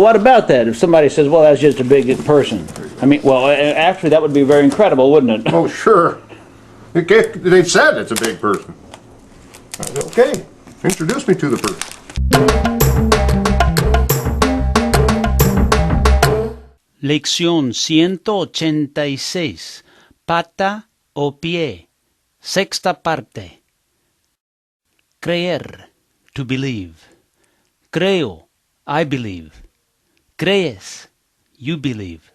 What about that? If somebody says, well, that's just a big person. I mean, well, actually, that would be very incredible, wouldn't it? Oh, sure. They said it's a big person. I said, okay, introduce me to the person. Lección 186. Pata o pie. Sexta parte. Creer. To believe. Creo. I believe. Crees. You believe.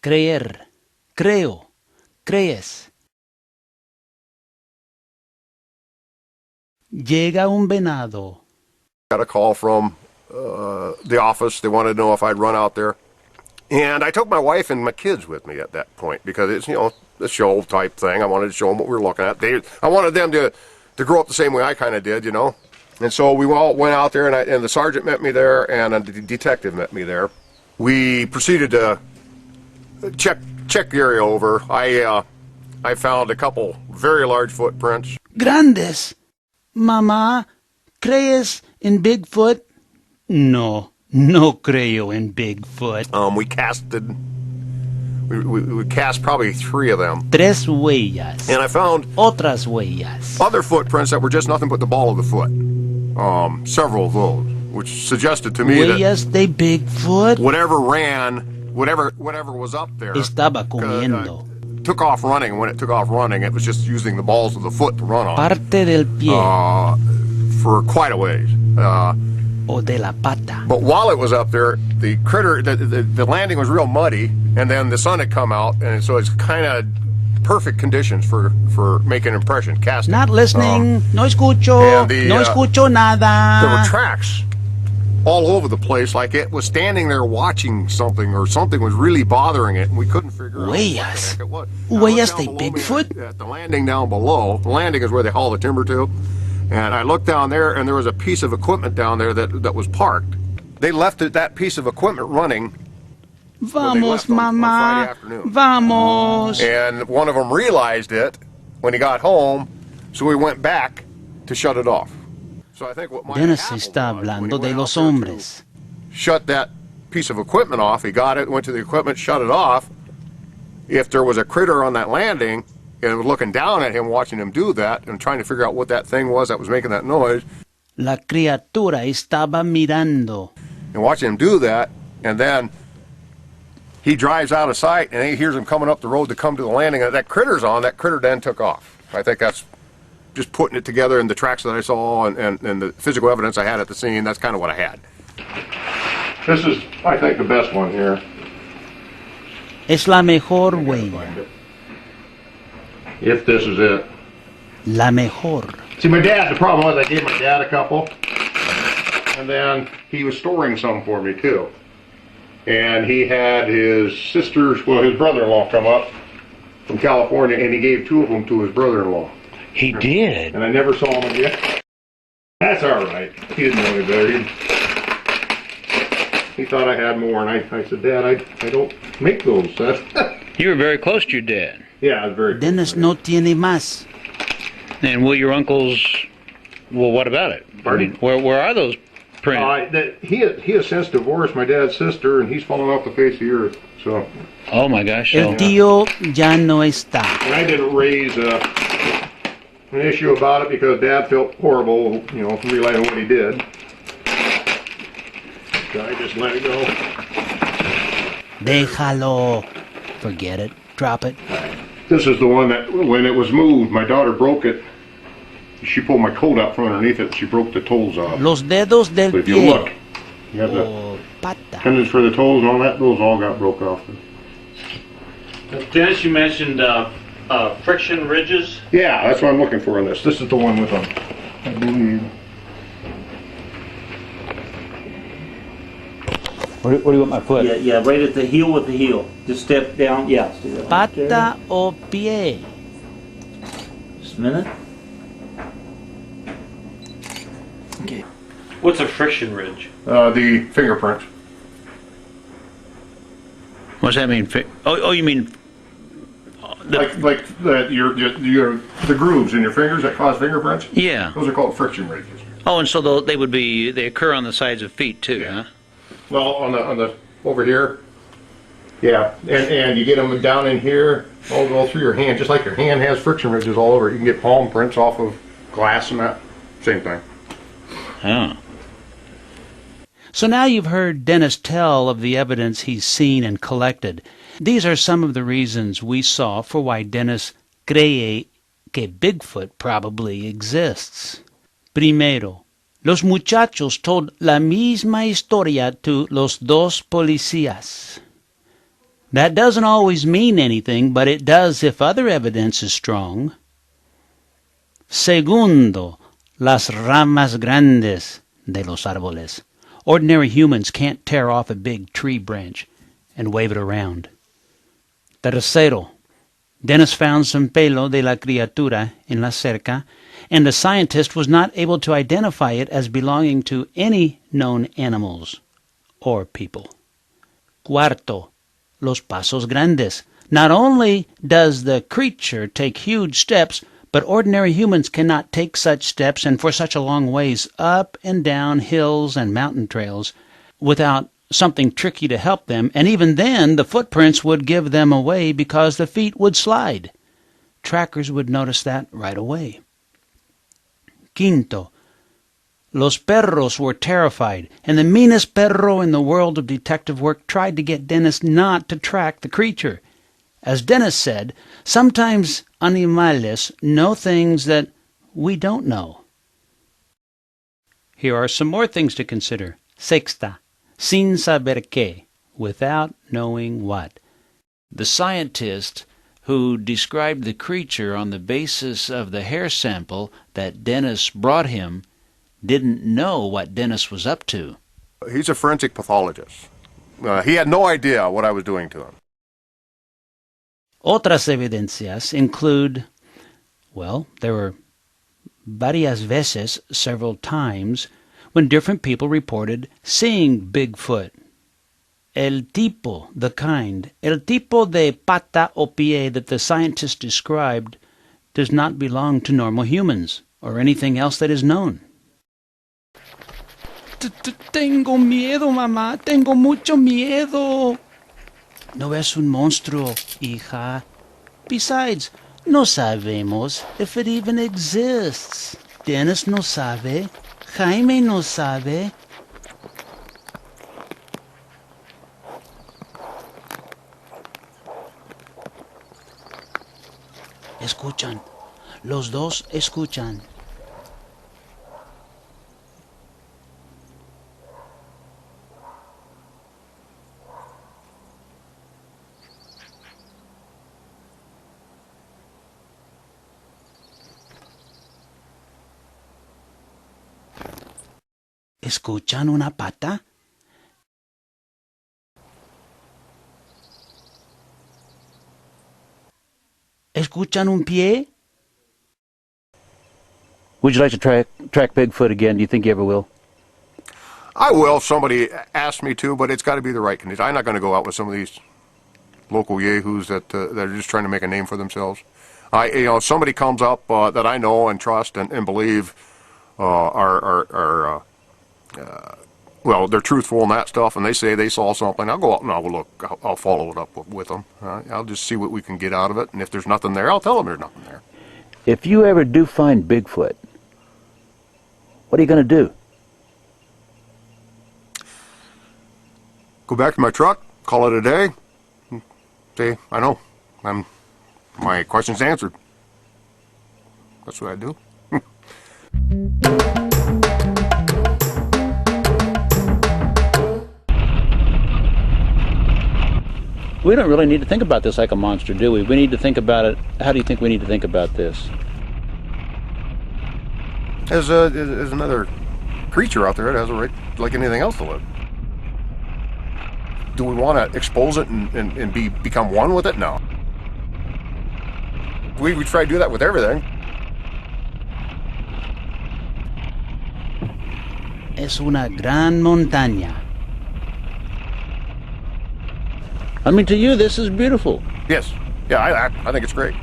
Creer. Creo. Crees. Llega un venado. Got a call from the office. They wanted to know if I'd run out there. And I took my wife and my kids with me at that point because it's, you know, the show type thing. I wanted to show them what we were looking at. I wanted them to grow up the same way I kind of did, you know. And so we all went out there, and the sergeant met me there, and the detective met me there. We proceeded to check the area over. I found a couple very large footprints. Grandes. Mamá, ¿crees en Bigfoot? No, no creo en Bigfoot. We cast probably 3 of them. 3 huellas. And I found Otras huellas. other footprints that were just nothing but the ball of the foot. Several of those, which suggested to me Huellas de Bigfoot. whatever was up there Estaba comiendo. took off running. When it took off running, it was just using the balls of the foot to run on Parte del pie for quite a ways. o de la pata. But while it was up there, the critter, the landing was real muddy, and then the sun had come out, and so it's kind of perfect conditions for making an impression, casting. Not listening. No escucho. No escucho nada. There were tracks all over the place, like it was standing there watching something, or something was really bothering it, and we couldn't figure out what the heck it was. Huellas de Bigfoot? At the landing down below, the landing is where they haul the timber to, and I looked down there, and there was a piece of equipment down there that was parked. They left that piece of equipment running. Vamos, on mamá. Friday afternoon. Vamos. And one of them realized it when he got home, so we went back to shut it off. So I think what might have Dennis happened está was when hablando he de went los out there to hombres. shut that piece of equipment off, he got it, went to the equipment, shut it off. If there was a critter on that landing and it was looking down at him, watching him do that, and trying to figure out what that thing was that was making that noise, La criatura estaba mirando. and watching him do that, and then he drives out of sight, and he hears him coming up the road to come to the landing, and that critter's on, that critter then took off. I think that's just putting it together in the tracks that I saw and the physical evidence I had at the scene. That's kind of what I had. This is, I think, the best one here. Es la mejor huella. If this is it. La mejor. See, my dad, the problem was I gave my dad a couple, and then he was storing some for me too. And he had his sister's, well, his brother-in-law come up from California, and he gave 2 of them to his brother-in-law. He did? And I never saw him again. That's all right. He didn't know any better. He thought I had more, and I said, Dad, I don't make those. You were very close to your dad. Yeah, I was very Dennis no tiene más. And will your uncles, well, what about it? Pardon? Where are those printed? He has since divorced my dad's sister, and he's fallen off the face of the earth. So. Oh my gosh. El tío ya no está. And I didn't raise an issue about it because Dad felt horrible, you know, realizing what he did. So I just let it go. Déjalo. Forget it. Drop it. This is the one that, when it was moved, my daughter broke it. She pulled my coat out from underneath it, and she broke the toes off. Los dedos del But if you pie. look, you have the O pata. tendons for the toes and all that, those all got broke off. Dennis, you mentioned friction ridges. Yeah, that's what I'm looking for in this. This is the one with them, I believe. Where do you want my foot? Yeah, right at the heel with the heel. Just step down. Yeah. Pata o pie. Just a minute. Okay. What's a friction ridge? The fingerprints. What's that mean? Oh, you mean Like the grooves in your fingers that cause fingerprints? yeah. Those are called friction ridges. Oh, and so they occur on the sides of feet too, huh? Well, on the over here. Yeah, and you get them down in here, all through your hand, just like your hand has friction ridges all over it. You can get palm prints off of glass and that. Same thing. Huh. So now you've heard Dennis tell of the evidence he's seen and collected. These are some of the reasons we saw for why Dennis cree que Bigfoot probably exists. Primero, los muchachos told la misma historia to los dos policías. That doesn't always mean anything, but it does if other evidence is strong. Segundo, las ramas grandes de los árboles. Ordinary humans can't tear off a big tree branch and wave it around. Tercero, Dennis found some pelo de la criatura en la cerca, and the scientist was not able to identify it as belonging to any known animals or people. Cuarto, los pasos grandes. Not only does the creature take huge steps, but ordinary humans cannot take such steps and for such a long ways up and down hills and mountain trails without something tricky to help them, and even then the footprints would give them away because the feet would slide. Trackers would notice that right away. Quinto, los perros were terrified, and the meanest perro in the world of detective work tried to get Dennis not to track the creature. As Dennis said, sometimes animales know things that we don't know. Here are some more things to consider. Sexta, sin saber qué, without knowing what. The scientist who described the creature on the basis of the hair sample that Dennis brought him didn't know what Dennis was up to. He's a forensic pathologist. He had no idea what I was doing to him. Otras evidencias include, well, there were varias veces, several times, when different people reported seeing Bigfoot. El tipo, the kind, el tipo de pata o pie that the scientist described does not belong to normal humans or anything else that is known. Tengo miedo, mamá. Tengo mucho miedo. No es un monstruo, hija. Besides, no sabemos if it even exists. Dennis no sabe. Jaime no sabe. Escuchan. Los dos escuchan. ¿Escuchan una pata? ¿Escuchan un pie? Would you like to track Bigfoot again? Do you think you ever will? I will if somebody asks me to, but it's got to be the right condition. I'm not going to go out with some of these local yahoos that are just trying to make a name for themselves. If somebody comes up that I know and trust and believe well, they're truthful in that stuff, and they say they saw something, I'll go out and I'll follow it up with them. I'll just see what we can get out of it, and if there's nothing there, I'll tell them there's nothing there. If you ever do find Bigfoot, what are you going to do? Go back to my truck, call it a day, say, I know, my question's answered. That's what I do. We don't really need to think about this like a monster, do we? We need to think about it. How do you think we need to think about this? There's another creature out there that has a right like anything else to live. Do we want to expose it and become one with it? No. We try to do that with everything. Es una gran montaña. I mean, to you, this is beautiful. Yes. Yeah, I think it's great.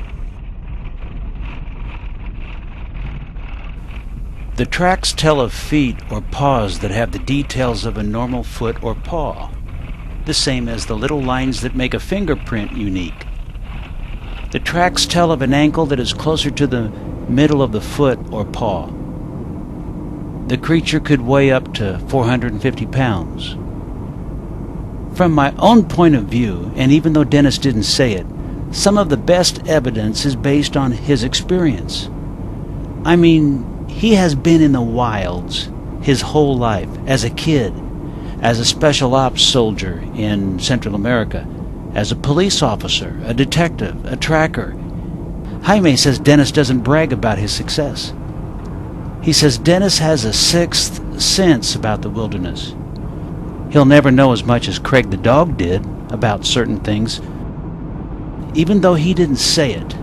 The tracks tell of feet or paws that have the details of a normal foot or paw, the same as the little lines that make a fingerprint unique. The tracks tell of an ankle that is closer to the middle of the foot or paw. The creature could weigh up to 450 pounds. From my own point of view, and even though Dennis didn't say it, some of the best evidence is based on his experience. I mean, he has been in the wilds his whole life, as a kid, as a special ops soldier in Central America, as a police officer, a detective, a tracker. Jaime says Dennis doesn't brag about his success. He says Dennis has a sixth sense about the wilderness. He'll never know as much as Craig the dog did about certain things, even though he didn't say it.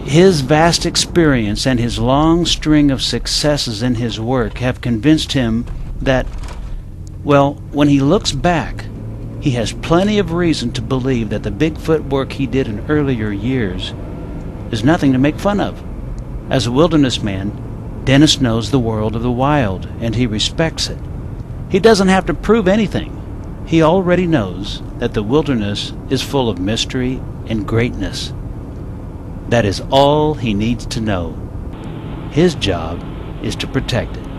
His vast experience and his long string of successes in his work have convinced him that, well, when he looks back, he has plenty of reason to believe that the Bigfoot work he did in earlier years is nothing to make fun of. As a wilderness man, Dennis knows the world of the wild, and he respects it. He doesn't have to prove anything. He already knows that the wilderness is full of mystery and greatness. That is all he needs to know. His job is to protect it.